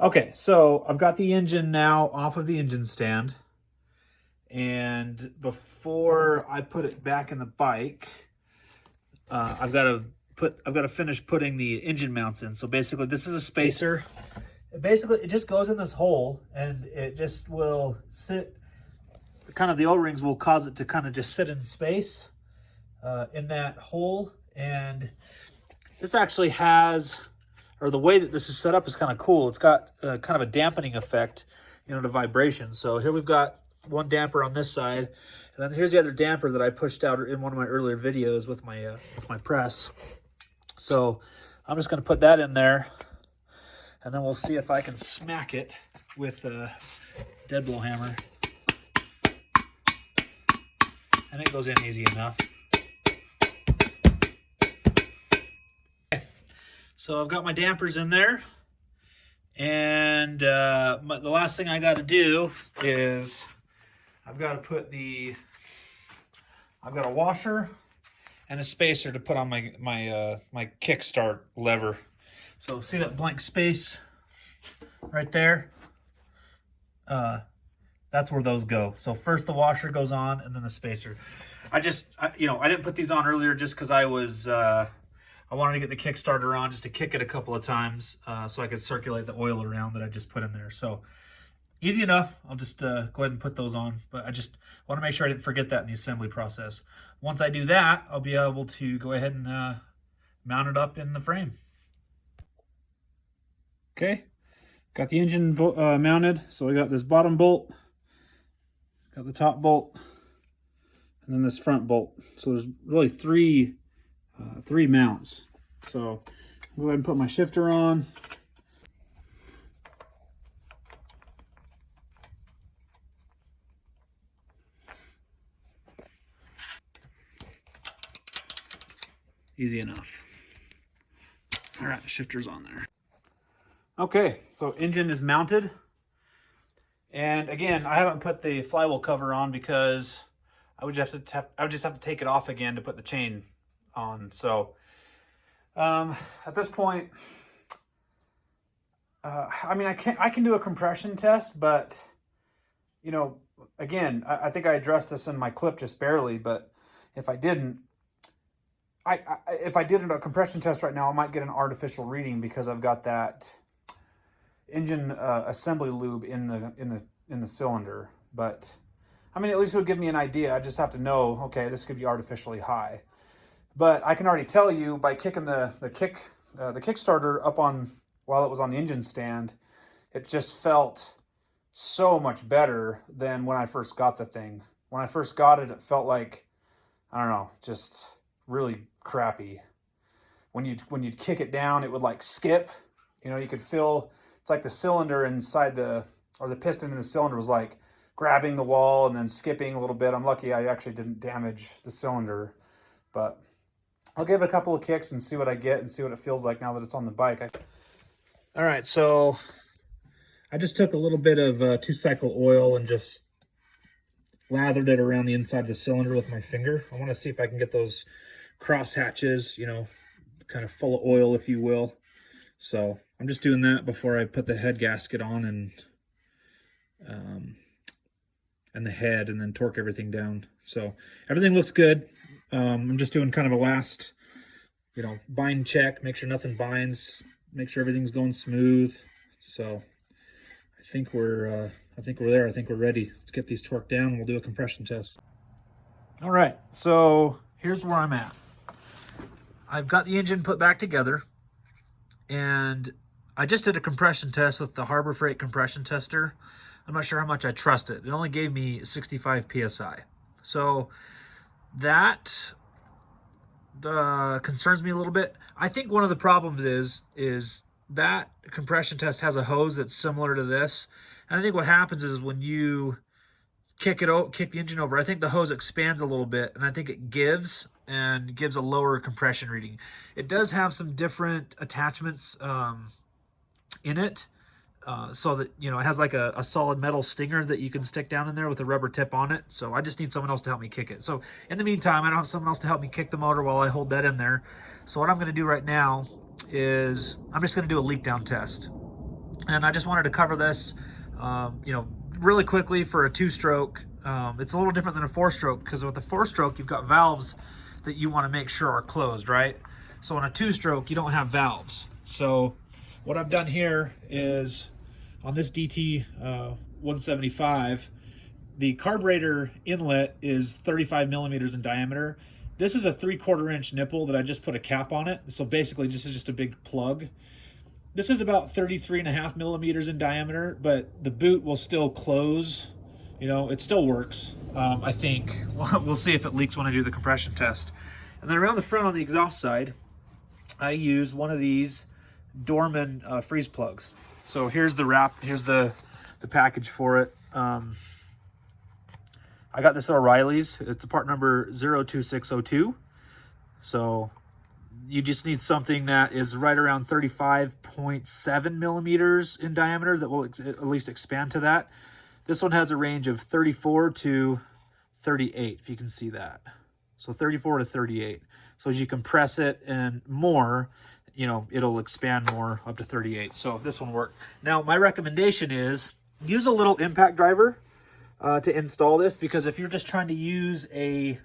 Okay, so I've got the engine now off of the engine stand, and before I put it back in the bike, I've got to finish putting the engine mounts in. So basically, this is a spacer. It just goes in this hole, and it just will sit. Kind of the O-rings will cause it to kind of just sit in space in that hole, and this actually has, or the way that this is set up is kind of cool. It's got kind of a dampening effect, to vibration. So here we've got one damper on this side, and then here's the other damper that I pushed out in one of my earlier videos with my press. So I'm just going to put that in there, and then we'll see if I can smack it with a dead blow hammer. And it goes in easy enough. Okay. So I've got my dampers in there, and the last thing I got to do is I've got a washer and a spacer to put on my kickstart lever. So see that blank space right there? That's where those go. So first the washer goes on, and then the spacer. I didn't put these on earlier just because I wanted to get the Kickstarter on just to kick it a couple of times so I could circulate the oil around that I just put in there. So easy enough. I'll just go ahead and put those on. But I just want to make sure I didn't forget that in the assembly process. Once I do that, I'll be able to go ahead and mount it up in the frame. Okay, got the engine mounted. So we got this bottom bolt, got the top bolt, and then this front bolt. So there's really three mounts. So I'll go ahead and put my shifter on. Easy enough. All right, shifter's on there. Okay, so engine is mounted. And again, I haven't put the flywheel cover on because I would just have to take it off again to put the chain on. So at this point, I can do a compression test, but again, I think I addressed this in my clip just barely. But if I didn't, if I did a compression test right now, I might get an artificial reading because I've got that engine assembly lube in the cylinder. But at least it would give me an idea. I just have to know, okay, this could be artificially high. But I can already tell you by kicking the Kickstarter up on while it was on the engine stand, it just felt so much better than when I first got the thing. When I first got it, it felt like, I don't know, just really crappy. When you'd kick it down, it would like skip. You could feel, it's like the cylinder inside the piston in the cylinder was like grabbing the wall and then skipping a little bit. I'm lucky I actually didn't damage the cylinder, but I'll give it a couple of kicks and see what I get and see what it feels like now that it's on the bike. All right, so I just took a little bit of 2-cycle oil and just lathered it around the inside of the cylinder with my finger. I want to see if I can get those cross hatches, kind of full of oil, if you will. So I'm just doing that before I put the head gasket on and the head, and then torque everything down. So everything looks good. I'm just doing kind of a last, bind check, make sure nothing binds, make sure everything's going smooth. So I think we're there. I think we're ready. Let's get these torqued down and we'll do a compression test. All right, so here's where I'm at. I've got the engine put back together, and I just did a compression test with the Harbor Freight compression tester. I'm not sure how much I trust it. It only gave me 65 PSI. So that concerns me a little bit. I think one of the problems is that compression test has a hose that's similar to this. And I think what happens is when you kick the engine over, I think the hose expands a little bit, and I think it gives a lower compression reading. It does have some different attachments in it, so that it has like a solid metal stinger that you can stick down in there with a rubber tip on it. So I just need someone else to help me kick it. So in the meantime, I don't have someone else to help me kick the motor while I hold that in there. So what I'm going to do right now is I'm just going to do a leak down test. And I just wanted to cover this, you know, really quickly for a 2-stroke. It's a little different than a 4-stroke, because with a 4-stroke, you've got valves that you want to make sure are closed, right? So on a 2-stroke, you don't have valves. So what I've done here is on this DT175, the carburetor inlet is 35 millimeters in diameter. This is a 3/4 inch nipple that I just put a cap on it. So basically this is just a big plug. This is about 33.5 millimeters in diameter, but the boot will still close. You know, it still works, I think. We'll see if it leaks when I do the compression test. And then around the front on the exhaust side, I use one of these Dorman freeze plugs. So here's the wrap, here's the package for it. I got this at O'Reilly's. It's a part number 02602. So you just need something that is right around 35.7 millimeters in diameter that will at least expand to that. This one has a range of 34 to 38, if you can see that. So 34 to 38. So as you compress it and more, you know, it'll expand more up to 38. So this one worked. Now my recommendation is use a little impact driver to install this, because if you're just trying to use a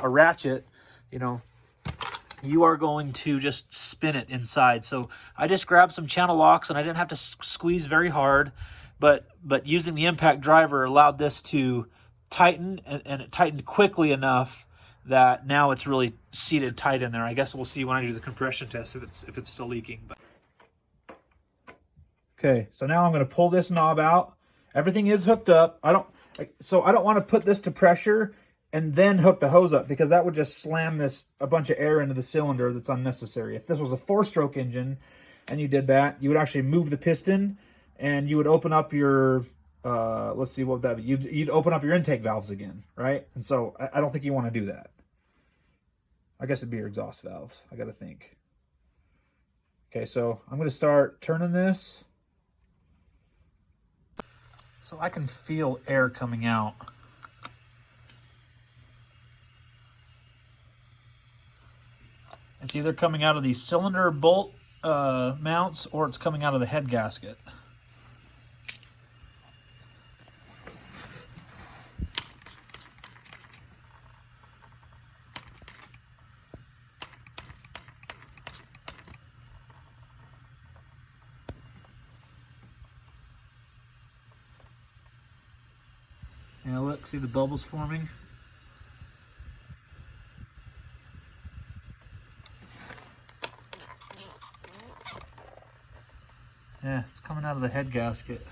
ratchet, you know, you are going to just spin it inside. So I just grabbed some channel locks, and I didn't have to squeeze very hard, but using the impact driver allowed this to tighten, and it tightened quickly enough that now it's really seated tight in there. I guess we'll see when I do the compression test if it's still leaking. Okay, so now I'm going to pull this knob out. Everything is hooked up. I don't want to put this to pressure and then hook the hose up, because that would just slam a bunch of air into the cylinder that's unnecessary. If this was a 4-stroke engine and you did that, you would actually move the piston and you would open up your, let's see what that, you'd open up your intake valves again, right? And so I don't think you want to do that. I guess it'd be your exhaust valves, I got to think. Okay, so I'm going to start turning this. So I can feel air coming out. It's either coming out of the cylinder bolt mounts, or it's coming out of the head gasket. Yeah, look, see the bubbles forming? Yeah, it's coming out of the head gasket.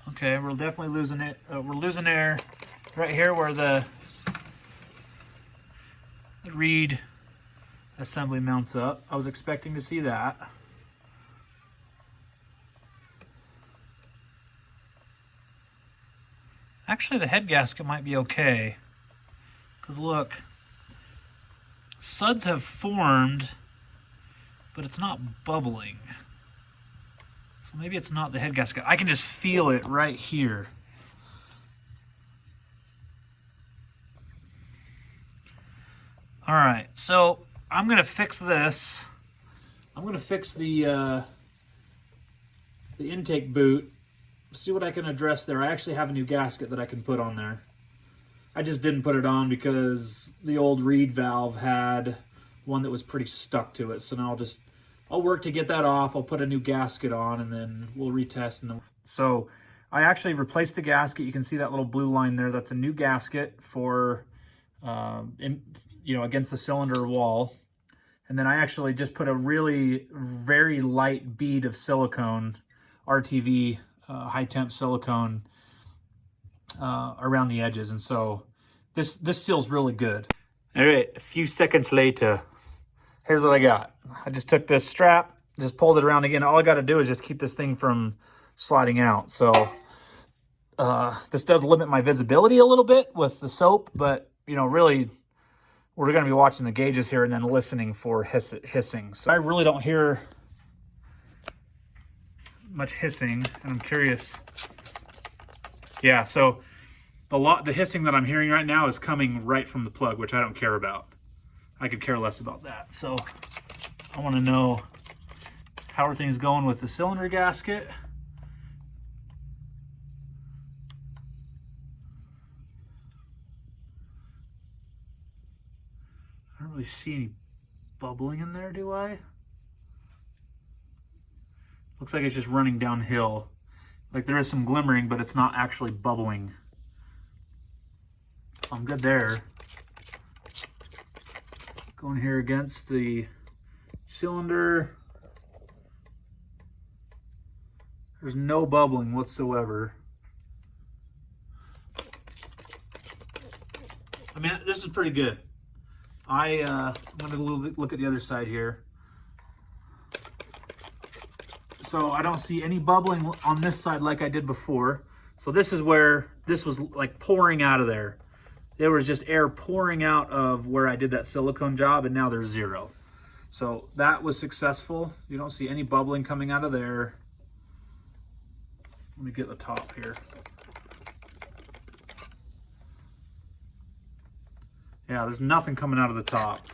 Okay, we're definitely losing it. We're losing air right here where the reed assembly mounts up. I was expecting to see that. Actually, the head gasket might be okay, because look, suds have formed, but it's not bubbling. So maybe it's not the head gasket. I can just feel it right here. All right, so I'm gonna fix this. I'm gonna fix the intake boot. See what I can address there. I actually have a new gasket that I can put on there. I just didn't put it on because the old reed valve had one that was pretty stuck to it. So now I'll work to get that off. I'll put a new gasket on, and then we'll retest. So I actually replaced the gasket. You can see that little blue line there. That's a new gasket for, against the cylinder wall. And then I actually just put a really very light bead of silicone, RTV, high temp silicone around the edges, and so this seals really good. All right, a few seconds later, here's what I got. I just took this strap, just pulled it around again. All I got to do is just keep this thing from sliding out. So this does limit my visibility a little bit with the soap, but really we're going to be watching the gauges here and then listening for hissing. So I really don't hear much hissing, and I'm curious. Yeah, so the hissing that I'm hearing right now is coming right from the plug, which I don't care about. I could care less about that. So I want to know how are things going with the cylinder gasket. I don't really see any bubbling in there, do I? Looks like it's just running downhill. Like there is some glimmering, but it's not actually bubbling. So I'm good there. Going here against the cylinder. There's no bubbling whatsoever. I mean, this is pretty good. I'm going to look at the other side here. So I don't see any bubbling on this side like I did before. So this is where this was like pouring out of there. There was just air pouring out of where I did that silicone job, and now there's zero. So that was successful. You don't see any bubbling coming out of there. Let me get the top here. Yeah, there's nothing coming out of the top.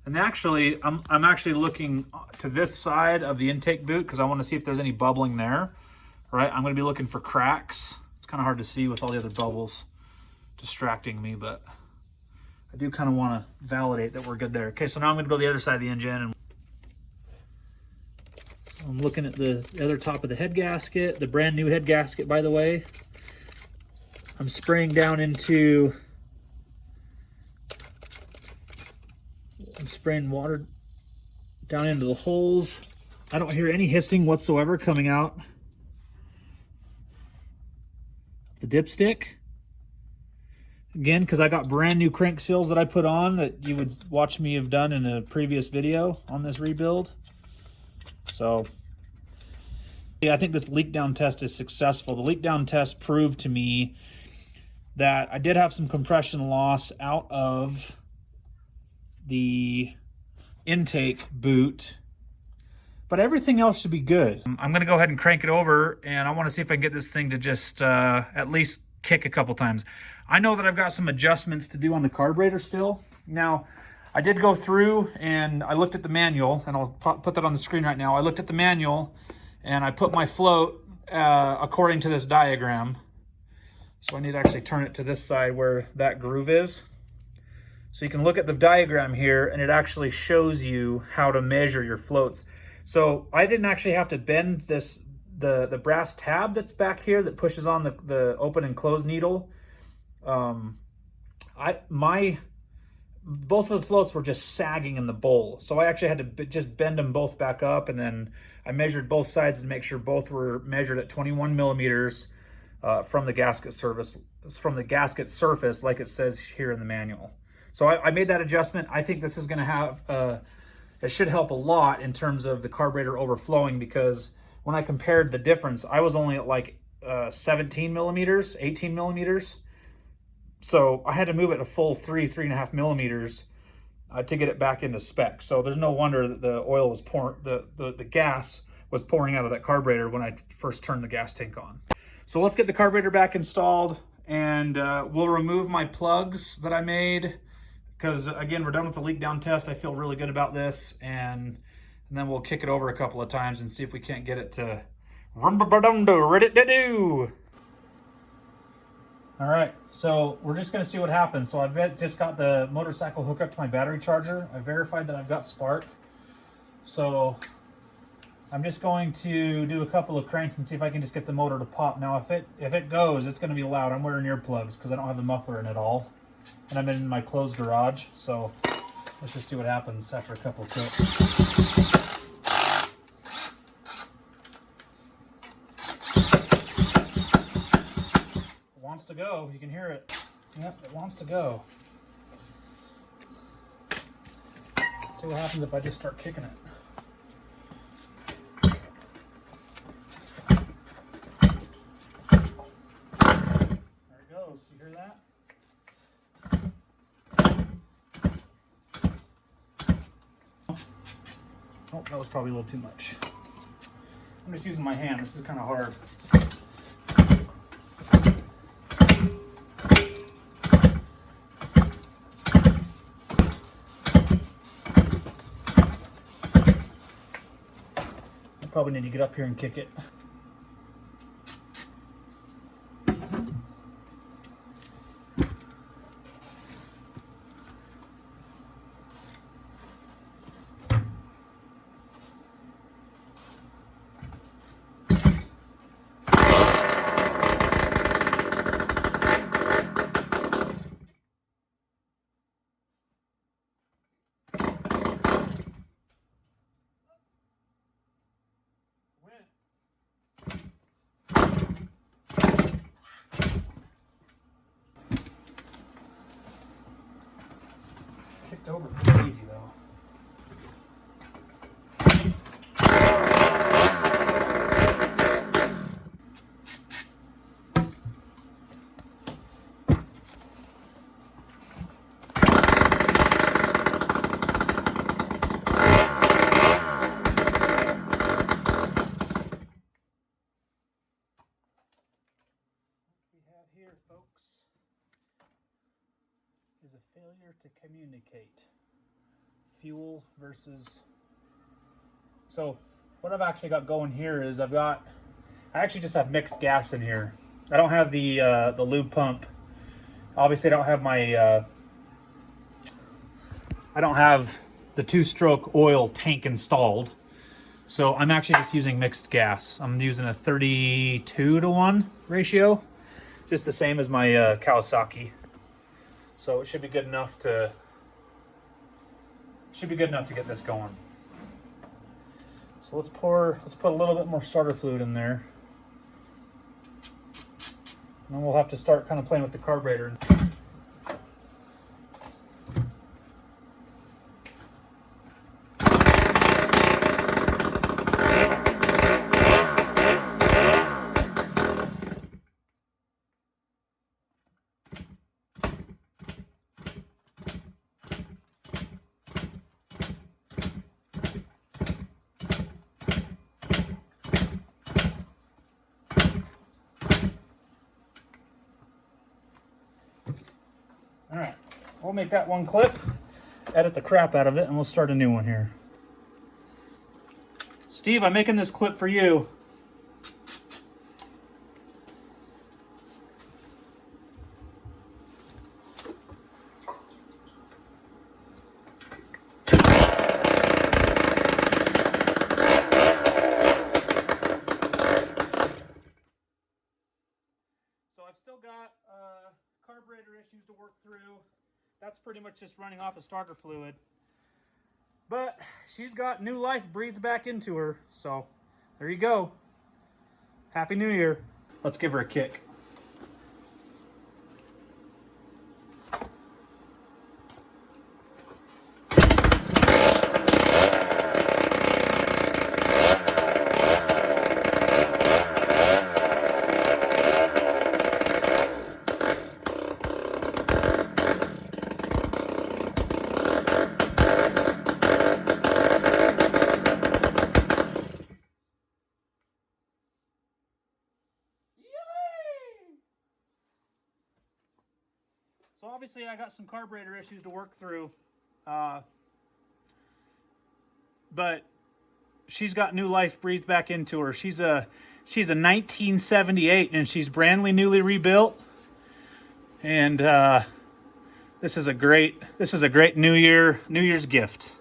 And actually, I'm actually looking to this side of the intake boot because I want to see if there's any bubbling there, right? I'm going to be looking for cracks. It's kind of hard to see with all the other bubbles distracting me, but I do kind of want to validate that we're good there. Okay, so now I'm going to go to the other side of the engine. And so I'm looking at the other top of the head gasket, the brand new head gasket, by the way. I'm spraying down into... I'm spraying water down into the holes. I don't hear any hissing whatsoever coming out the dipstick. Again, because I got brand new crank seals that I put on that you would watch me have done in a previous video on this rebuild. So, yeah, I think this leak down test is successful. The leak down test proved to me that I did have some compression loss out of the intake boot, but everything else should be good. I'm gonna go ahead and crank it over, and I wanna see if I can get this thing to just at least kick a couple times. I know that I've got some adjustments to do on the carburetor still. Now, I did go through and I looked at the manual, and I'll put that on the screen right now. I looked at the manual and I put my float according to this diagram. So I need to actually turn it to this side where that groove is. So you can look at the diagram here, and it actually shows you how to measure your floats. So I didn't actually have to bend this, the brass tab that's back here that pushes on the open and close needle. Both of the floats were just sagging in the bowl. So I actually had to just bend them both back up, and then I measured both sides to make sure both were measured at 21 millimeters from the gasket surface, like it says here in the manual. So I made that adjustment. I think this is going to have, it should help a lot in terms of the carburetor overflowing, because when I compared the difference, I was only at like 17 millimeters, 18 millimeters. So I had to move it a full 3.5 millimeters to get it back into spec. So there's no wonder that the oil was pouring, the gas was pouring out of that carburetor when I first turned the gas tank on. So let's get the carburetor back installed, and we'll remove my plugs that I made. Because again, we're done with the leak down test. I feel really good about this, and then we'll kick it over a couple of times and see if we can't get it to ready to do. All right, so we're just gonna see what happens. So I've just got the motorcycle hooked up to my battery charger. I verified that I've got spark. So I'm just going to do a couple of cranks and see if I can just get the motor to pop. Now, if it goes, it's gonna be loud. I'm wearing earplugs because I don't have the muffler in at all. And I'm in my closed garage, so let's just see what happens after a couple of clicks. It wants to go, you can hear it. Yep, it wants to go. Let's see what happens if I just start kicking it. There it goes, you hear that? Oh, that was probably a little too much. I'm just using my hand. This is kind of hard. probably need to get up here and kick it. Kicked over pretty easy though. Here, folks, is a failure to communicate. Fuel versus... So what I've actually got going here is I actually just have mixed gas in here. I don't have the lube pump. Obviously I don't have my I don't have the 2-stroke oil tank installed. So I'm actually just using mixed gas. I'm using a 32-to-1 ratio. Just the same as my Kawasaki, so it should be good enough to get this going. So let's put a little bit more starter fluid in there, and then we'll have to start kind of playing with the carburetor. All right, we'll make that one clip, edit the crap out of it, and we'll start a new one here. Steve, I'm making this clip for you. So I've still got carburetor issues to work through. That's pretty much just running off of starter fluid. But she's got new life breathed back into her. So there you go. Happy New Year. Let's give her a kick. So obviously I got some carburetor issues to work through, but she's got new life breathed back into her. She's a 1978 and she's brand newly rebuilt, and this is a great New Year's gift.